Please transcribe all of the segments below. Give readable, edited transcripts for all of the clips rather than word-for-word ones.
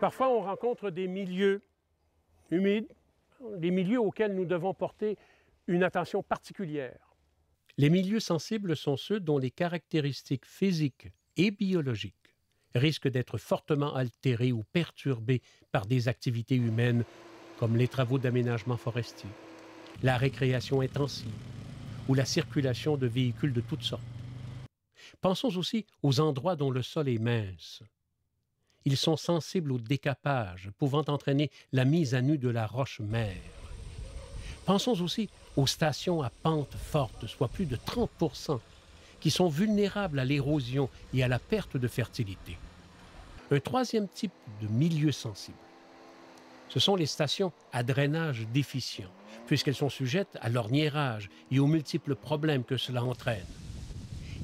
Parfois, on rencontre des milieux humides, des milieux auxquels nous devons porter une attention particulière. Les milieux sensibles sont ceux dont les caractéristiques physiques et biologiques risquent d'être fortement altérées ou perturbées par des activités humaines comme les travaux d'aménagement forestier, la récréation intensive ou la circulation de véhicules de toutes sortes. Pensons aussi aux endroits dont le sol est mince. Ils sont sensibles au décapage, pouvant entraîner la mise à nu de la roche-mère. Pensons aussi aux stations à pente forte, soit plus de 30%, qui sont vulnérables à l'érosion et à la perte de fertilité. Un troisième type de milieu sensible, ce sont les stations à drainage déficient, puisqu'elles sont sujettes à l'orniérage et aux multiples problèmes que cela entraîne.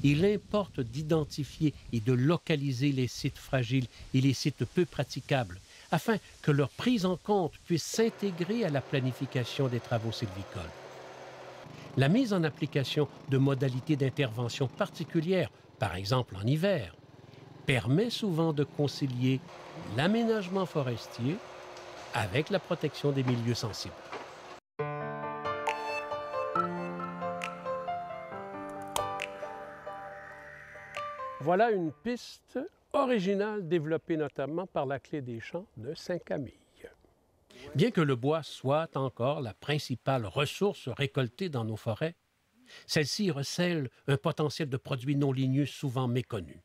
Il importe d'identifier et de localiser les sites fragiles et les sites peu praticables, afin que leur prise en compte puisse s'intégrer à la planification des travaux sylvicoles. La mise en application de modalités d'intervention particulières, par exemple en hiver, permet souvent de concilier l'aménagement forestier avec la protection des milieux sensibles. Voilà une piste originale développée notamment par la Clé des Champs de Saint-Camille. Bien que le bois soit encore la principale ressource récoltée dans nos forêts, celle-ci recèle un potentiel de produits non ligneux souvent méconnu.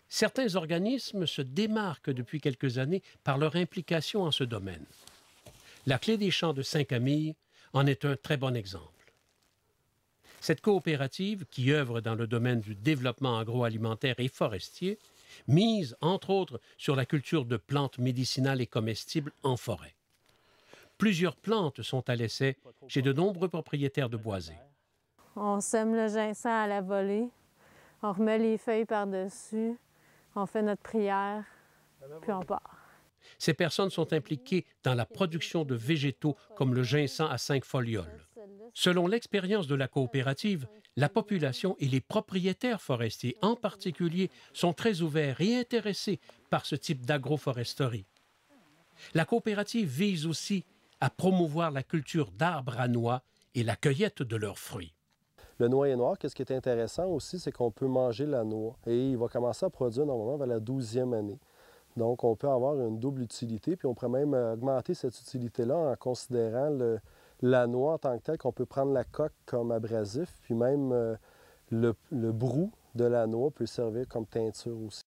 Certains organismes se démarquent depuis quelques années par leur implication en ce domaine. La Clé des Champs de Saint-Camille en est un très bon exemple. Cette coopérative, qui œuvre dans le domaine du développement agroalimentaire et forestier, mise, entre autres, sur la culture de plantes médicinales et comestibles en forêt. Plusieurs plantes sont à l'essai chez de nombreux propriétaires de boisés. On sème le ginseng à la volée, on remet les feuilles par-dessus, on fait notre prière, puis on part. Ces personnes sont impliquées dans la production de végétaux comme le ginseng à 5 folioles. Selon l'expérience de la coopérative, la population et les propriétaires forestiers en particulier sont très ouverts et intéressés par ce type d'agroforesterie. La coopérative vise aussi à promouvoir la culture d'arbres à noix et la cueillette de leurs fruits. Le noyer noir, ce qui est intéressant aussi, c'est qu'on peut manger la noix et il va commencer à produire normalement vers la 12e année. Donc, on peut avoir une double utilité, puis on pourrait même augmenter cette utilité-là en considérant la noix en tant que telle, qu'on peut prendre la coque comme abrasif, puis même le brou de la noix peut servir comme teinture aussi.